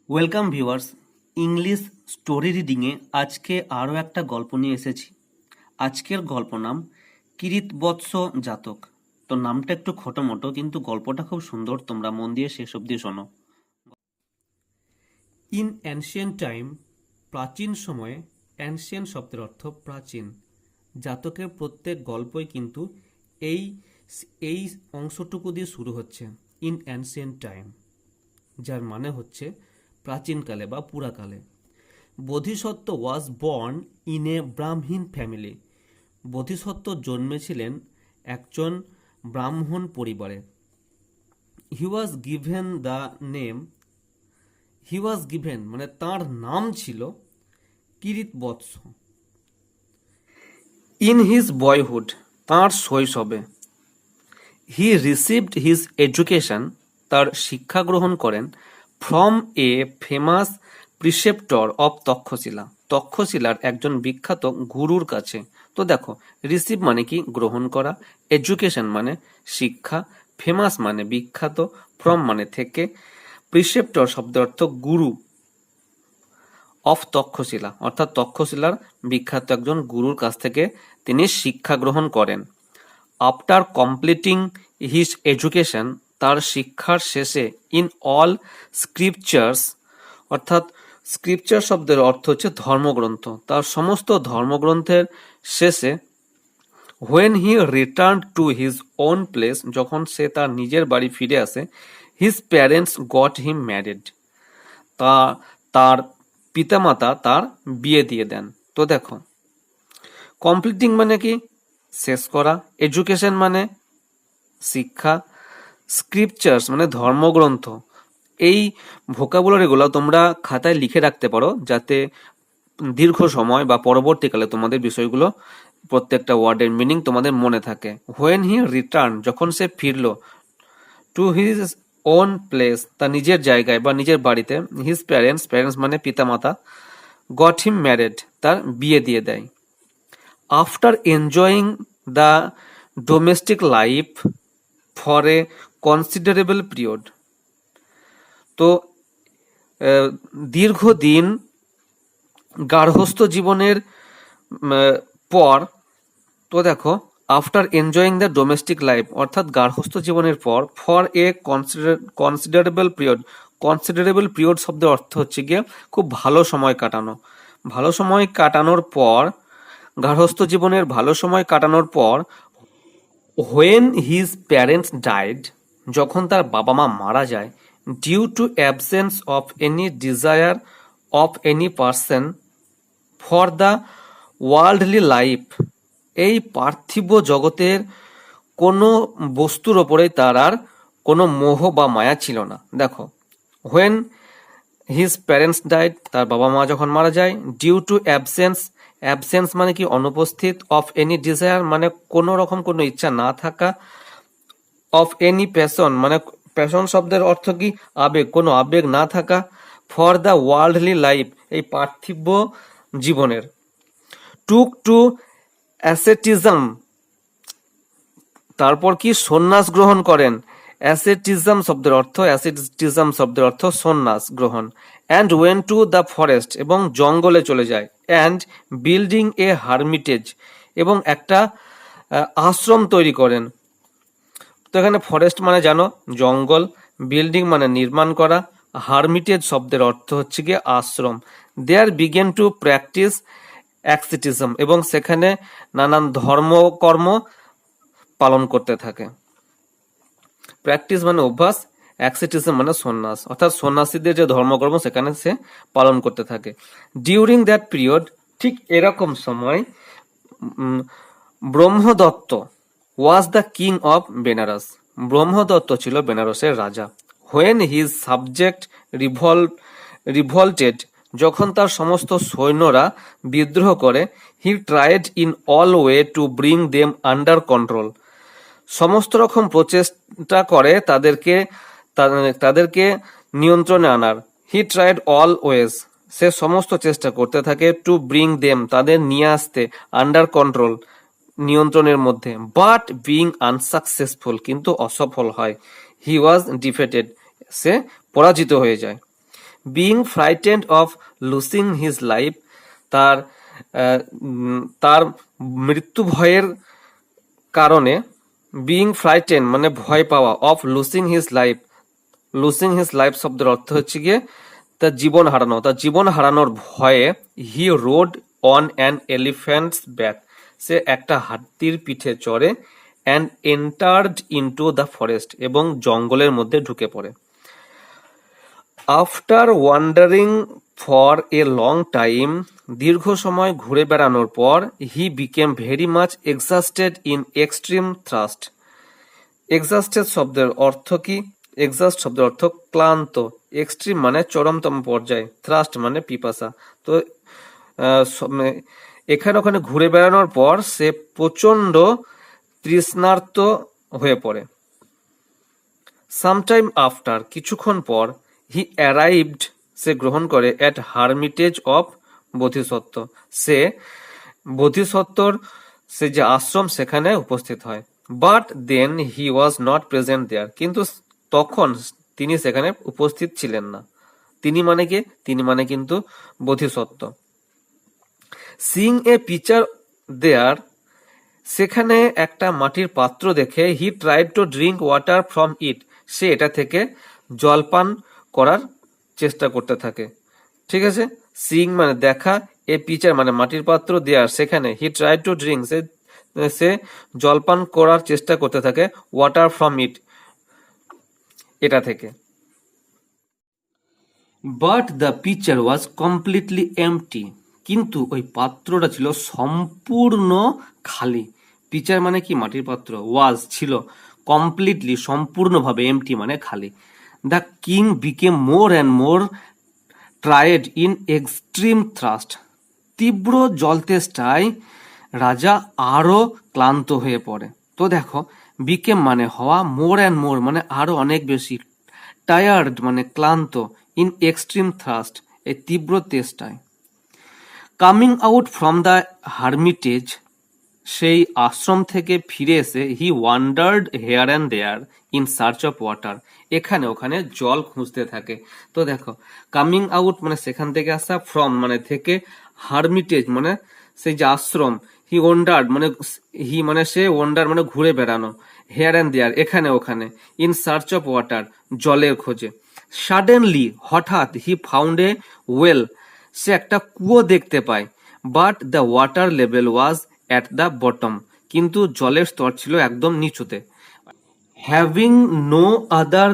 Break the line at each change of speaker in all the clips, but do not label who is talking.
Welcome viewers, English story রিডিংয়ে আজকে আরও একটা গল্প নিয়ে এসেছি। আজকের গল্প নাম কিরিতবৎস জাতক। তো নামটা একটু খটোমটো, কিন্তু গল্পটা খুব সুন্দর, তোমরা মন দিয়ে শেষ অবধি শোনো। ইন অ্যানশিয়েন্ট টাইম, প্রাচীন সময়ে, অ্যানশিয়েন্ট শব্দের অর্থ প্রাচীন। জাতকের প্রত্যেক গল্পই কিন্তু এই এই অংশটুকু দিয়ে শুরু হচ্ছে, ইন অ্যানশিয়েন্ট টাইম, যার মানে হচ্ছে প্রাচীনকালে বা পুরাকালে। Bodhisattva was born in a Brahmin family. Bodhisattva জন্মেছিলেন একজন ব্রাহ্মণ পরিবারে। He was given the name, he was given মানে তার নাম ছিল কিরিতবৎস। ইন হিজ বয়হুড, তাঁর শৈশবে। হি রিসিভড হিজ এডুকেশন, তার শিক্ষা গ্রহণ করেন from a famous preceptor of Taxila, তক্ষশিলার একজন বিখ্যাত গুরুর কাছে। তো দেখো, রিসিভ মানে কি গ্রহণ করা, এডুকেশন মানে শিক্ষা, ফেমাস মানে বিখ্যাত, ফ্রম মানে থেকে, প্রিসেপ্টর শব্দের অর্থ গুরু, অফ তক্ষশিলা অর্থাৎ তক্ষশিলার বিখ্যাত একজন গুরুর কাছ থেকে তিনি শিক্ষা গ্রহণ করেন। আফটার কমপ্লিটিং হিজ এডুকেশন, তার শিক্ষার শেষে, ইন অল স্ক্রিপচার্স অর্থাৎ স্ক্রিপচার শব্দের অর্থ হচ্ছে ধর্মগ্রন্থ, তার সমস্ত ধর্মগ্রন্থের শেষে, when he return to his own place, যখন সে তার নিজের বাড়ি ফিরে আসে, হিজ প্যারেন্টস গট হিম ম্যারিড, তার পিতামাতা তার বিয়ে দিয়ে দেন। তো দেখো, কমপ্লিটিং মানে কি শেষ করা, এডুকেশন মানে শিক্ষা, স্ক্রিপচার্স মানে ধর্মগ্রন্থ। এই ভোকাবুলারিগুলো তোমরা খাতায় লিখে রাখতে পারো, যাতে দীর্ঘ সময় বা পরবর্তীকালে তোমাদের বিষয়গুলো, প্রত্যেকটা ওয়ার্ডের মিনিং তোমাদের মনে থাকে। হোয়েন হি রিটার্ন, যখন সে ফিরল, টু হিজ ওন প্লেস, তার নিজের জায়গায় বা নিজের বাড়িতে, হিজ প্যারেন্টস, প্যারেন্টস মানে পিতামাতা, গট হিম ম্যারেড, তার বিয়ে দিয়ে দেয়। After enjoying the domestic life for a considerable period, তো দীর্ঘদিন গার্হস্থ্য জীবনের পর, তো দেখো, after enjoying the domestic life অর্থাৎ গার্হস্থ্য জীবনের পর, for a considerable period, considerable period শব্দের অর্থ হচ্ছে গিয়ে খুব ভালো সময় কাটানো। ভালো সময় কাটানোর পর, গার্হস্থ্য জীবনের ভালো সময় কাটানোর পর, হোয়েন হিজ প্যারেন্টস ডাইড, যখন তার বাবা মা মারা যায়, due to absence of any desire of any person for the worldly life, এই পার্থিব জগতের কোনো বস্তুর ওপরে তার আর কোনো মোহ বা মায়া ছিল না। দেখো, হোয়েন হিজ প্যারেন্টস ডাইড, তার বাবা মা যখন মারা যায়, ডিউ টু অ্যাবসেন্স, অ্যাবসেন্স মানে কি অনুপস্থিত, অফ এনি ডিজায়ার মানে কোনো রকম কোনো ইচ্ছা না থাকা, অফ এনি প্যাশন মানে প্যাশন শব্দের অর্থ কি আবেগ, কোনো আবেগ না থাকা, ফর দ্য ওয়ার্ল্ডলি লাইফ এই পার্থিব জীবনের, টুক টু অ্যাসেটিজম, তারপর কি সন্ন্যাস গ্রহণ করেন। অ্যাসেটিজম শব্দের অর্থ সন্ন্যাস গ্রহণ। And went to the forest, এবং জঙ্গলে চলে যায়। অ্যান্ড বিল্ডিং এ হারমিটেজ, এবং একটা আশ্রম তৈরি করেন। তো এখানে ফরেস্ট মানে জানো জঙ্গল, বিল্ডিং মানে নির্মাণ করা, হারমিটেজ শব্দের অর্থ হচ্ছে গিয়ে আশ্রম। দেয়ার বিগেন টু প্র্যাকটিস অ্যাক্সিটিজম, এবং সেখানে নানান ধর্মকর্ম পালন করতে থাকে। প্র্যাকটিস মানে অভ্যাস, অ্যাক্সিটিজম মানে সন্ন্যাস, অর্থাৎ সন্ন্যাসীদের যে ধর্মকর্ম সেখানে সে পালন করতে থাকে। ডিউরিং দ্যাট পিরিয়ড, ঠিক এরকম সময়, Brahmadatta was the king of Benares, Brahmadatta ছিল বেনারসের রাজা। হোয়েন হিজ সাবজেক্ট রিভল্টেড, যখন তার সমস্ত সৈন্যরা বিদ্রোহ করে, he tried in all way to bring them under control, সমস্ত রকম প্রচেষ্টা করে তাদেরকে নিয়ন্ত্রণে আনার। হি ট্রাইড অল ওয়েজ, সে সমস্ত চেষ্টা করতে থাকে, টু ব্রিং দেম তাদের নিয়ে আসতে, আন্ডার কন্ট্রোল নিয়ন্ত্রণের মধ্যে, বাট বিং আনসাকসেসফুল কিন্তু অসফল হয়। হি ওয়াজ ডিফেটেড, সে পরাজিত হয়ে যায়। Being frightened of losing his life, তার তার মৃত্যু ভয়ের কারণে, বিইং ফ্রাইটেন মানে ভয় পাওয়া, of losing his life, losing his life শব্দের অর্থ হচ্ছে গিয়ে তার জীবন হারানো, তার জীবন হারানোর ভয়ে he rode on an elephant's back, সে একটা হাতির পিঠে চড়ে, and entered into the forest, এবং জঙ্গলের মধ্যে ঢুকে পড়ে। After wandering for a long time, দীর্ঘ সময় ঘুরে বেড়ানোর পর, he became very much exhausted in extreme thirst. Exhausted শব্দের অর্থ কি? এক্সাস্ট শব্দের অর্থ ক্লান্ত, এক্সট্রিম মানে চরমতম পর্যায়ে, থ্রাস্ট মানে পিপাসা। তো এখানে ওখানে ঘুরে বেড়ানোর পর সে প্রচন্ড তৃষ্ণার্ত হয়ে পড়ে। সামটাইম আফটার, কিছুক্ষণ পর, হি অ্যারাইভড, সে গ্রহণ করে, অ্যাট হারমিটেজ অফ বোধিসত্ত্ব, সে বোধিসত্ত্বর সে যে আশ্রম সেখানে উপস্থিত হয়। But then he was not present there, কিন্তু তখন তিনি সেখানে উপস্থিত ছিলেন না। তিনি মানে কি? তিনি মানে কিন্তু বোধিসত্ত্ব। সিং এ পিচার দেয়ার, সেখানে একটা মাটির পাত্র দেখে, he tried to drink water from it, সে এটা থেকে জলপান করার চেষ্টা করতে থাকে। ঠিক আছে, সিং মানে দেখা, এ পিচার মানে মাটির পাত্র, দেয়ার সেখানে, হি ট্রাইড টু ড্রিঙ্ক সে জলপান করার চেষ্টা করতে থাকে, ওয়াটার ফ্রম ইট এটা থেকে। But the pitcher was completely empty, কিন্তু ওই পাত্রটা ছিল সম্পূর্ণ খালি। পিচার মানে কি? মাটির পাত্র। ওয়াজ ছিল, কমপ্লিটলি সম্পূর্ণভাবে, এমটি মানে খালি। The king became more and more tried in extreme thrust, তীব্র জলতেষ্টায় রাজা আরো ক্লান্ত হয়ে পড়ে। তো দেখো, বিকেম মানে হওয়া, মোর অ্যান্ড মোর মানে আরো অনেক বেশি, টায়ার্ড মানে ক্লান্ত, ইন এক্সট্রিম থ্রাস্ট এই তীব্র তেষ্টায়। Coming out from the hermitage, সেই আশ্রম থেকে ফিরে এসে, he wandered here and there in search of water, এখানে ওখানে জল খুঁজতে থাকে। তো দেখো, কামিং আউট মানে সেখান থেকে আসা, ফ্রম মানে থেকে, হারমিটেজ মানে সেই যে আশ্রম, হি ওয়ান্ডার্ড মানে সে ওয়ান্ডার মানে ঘুরে বেড়ানো, হেয়ার অ্যান্ড দেয়ার এখানে ওখানে, ইন সার্চ অফ ওয়াটার জলের খোঁজে। সাডেনলি হঠাৎ, হি ফাউন্ড এ ওয়েল, সে একটা কুয়ো দেখতে পায়। But the water level was at the bottom, কিন্তু জলের স্তর ছিল একদম নিচুতে। Having no other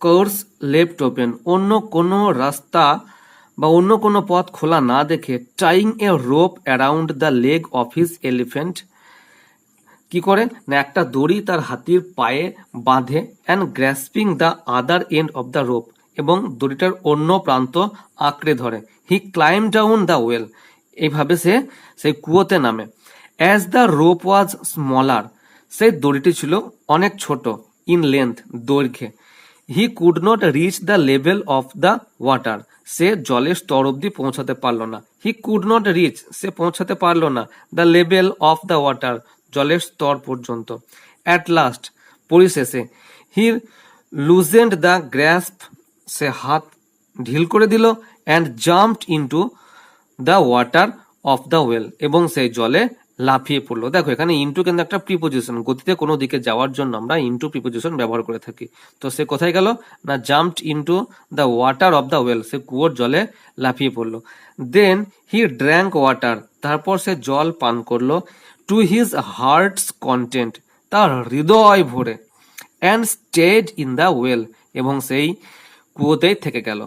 course left open, অন্য কোনো রাস্তা বা অন্য কোনো পথ খোলা না দেখে, tying a rope around the leg of his elephant, কি করে না একটা দড়ি তার হাতির পায়ে বাঁধে, and grasping the other end of the rope, এবং দড়িটার অন্য প্রান্ত আঁকড়ে ধরে। He climb down the well, এইভাবে সে সেই কুয়োতে নামে। As the rope was smaller, সেই দড়িটি ছিল অনেক ছোট, ইন লেন্থ দৈর্ঘ্যে। He could not reach the level of the water, সে জলের স্তর অব্দি পৌঁছাতে পারল না। হি কুড নট রিচ, সে পৌঁছাতে পারল না, the level of the water, জলের স্তর পর্যন্ত। অ্যাট লাস্ট, পরিশেষে, হি লুজেন্ড দ্য গ্র্যাস্প, সে হাত ঢিল করে দিল, and jumped into the water of the well, এবং সেই জলে লাফিয়ে পড়লো। দেখো, এখানে ইনটু কিন্তু একটা প্রিপোজিশন, গতিতে কোনো দিকে যাওয়ার জন্য আমরা ইনটু প্রিপোজিশন ব্যবহার করে থাকি। তো সে কোথায় গেল না, jumped into the water of the well, সে কুয়োর জলে লাফিয়ে পড়লো। দেন হি ড্র্যাঙ্ক ওয়াটার, তারপর সে জল পান করলো, টু হিজ হার্টস কন্টেন্ট, তার হৃদয় ভরে, and stayed in the well, এবং সেই কুয়োতেই থেকে গেল।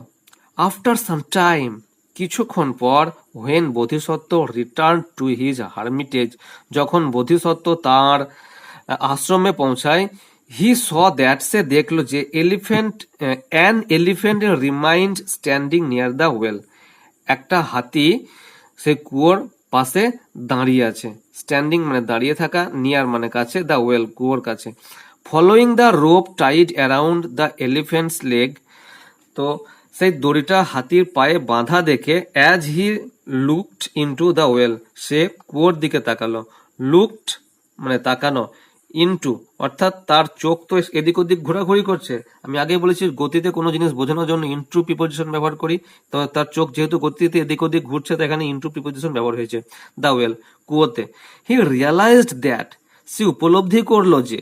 আফটার সাম টাইম, কিছুক্ষণ পর, when Bodhisattva return to his hermitage, যখন বোধিসত্ত্ব তার আশ্রমে পৌঁছায়, হি স দ্যাট, সে দেখলো যে an elephant remind standing near the well, একটা হাতি সে কুয়োর পাশে দাঁড়িয়ে আছে। স্ট্যান্ডিং মানে দাঁড়িয়ে থাকা, নিয়ার মানে কাছে, দ্য ওয়েল কুয়োর কাছে। Following the rope tied around the elephant's leg, তো সেই দড়িটা হাতির পায়ে বাঁধা দেখে, as he looked into the well, সে কুয়োর দিকে তাকালো। লুকড মানে তাকানো, ইনটু, অর্থাৎ তার চোখ তো এদিক ওদিক ঘোরাঘুরি করছে। আমি আগেই বলেছি গতিতে কোনো জিনিস বোঝানোর জন্য ইনটু প্রিপোজিশন ব্যবহার করি। তো তার চোখ যেহেতু গতিতে এদিক ওদিক ঘুরছে, তো এখানে ইনটু প্রিপোজিশন ব্যবহার হয়েছে। দ্য ওয়েল, কুয়োতে। হি রিয়ালাইজড দ্যাট, সে উপলব্ধি করলো যে,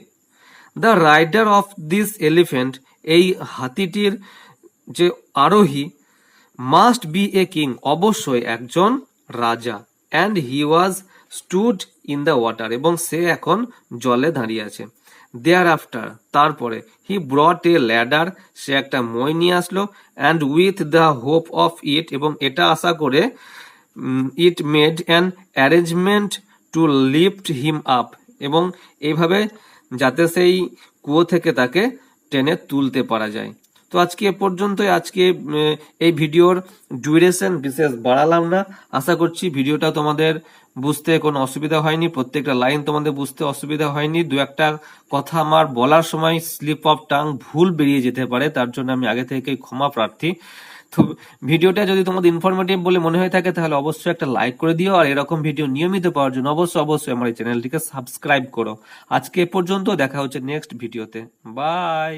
the rider of this elephant, এই হাতিটির যে আরোহী, মাস্ট বি এ কিং, অবশ্যই একজন রাজা। And he was stood in the water, এবং সে এখন জলে দাঁড়িয়ে আছে। দেয়ার আফটার, তারপরে, হি ব্রট এ ল্যাডার, সে একটা মই নিয়ে আসলো। And with the hope of it, এবং এটা আশা করে, it made an arrangement two lift him up, এবং এইভাবে যাতে সেই কুয়ো থেকে তাকে টেনে তুলতে পারা যায়। তো আজকে এ পর্যন্তই। আজকে এই ভিডিওর ডিউরেশন বিশেষ বাড়ালাম না। আশা করছি ভিডিওটা তোমাদের বুঝতে কোনো অসুবিধা হয়নি, প্রত্যেকটা লাইন তোমাদের বুঝতে অসুবিধা হয়নি। দু একটা কথা আমার বলার সময় স্লিপ অফ টাং ভুল বেরিয়ে যেতে পারে, তার জন্য আমি আগে থেকেই ক্ষমা প্রার্থী। তো ভিডিওটা যদি তোমাদের ইনফরমেটিভ বলে মনে হয়ে থাকে, তাহলে অবশ্যই একটা লাইক করে দিও, আর এরকম ভিডিও নিয়মিত পাওয়ার জন্য অবশ্যই আমার এই চ্যানেলটিকে সাবস্ক্রাইব করো। আজকে এ পর্যন্ত, দেখা হচ্ছে নেক্সট ভিডিওতে। বাই।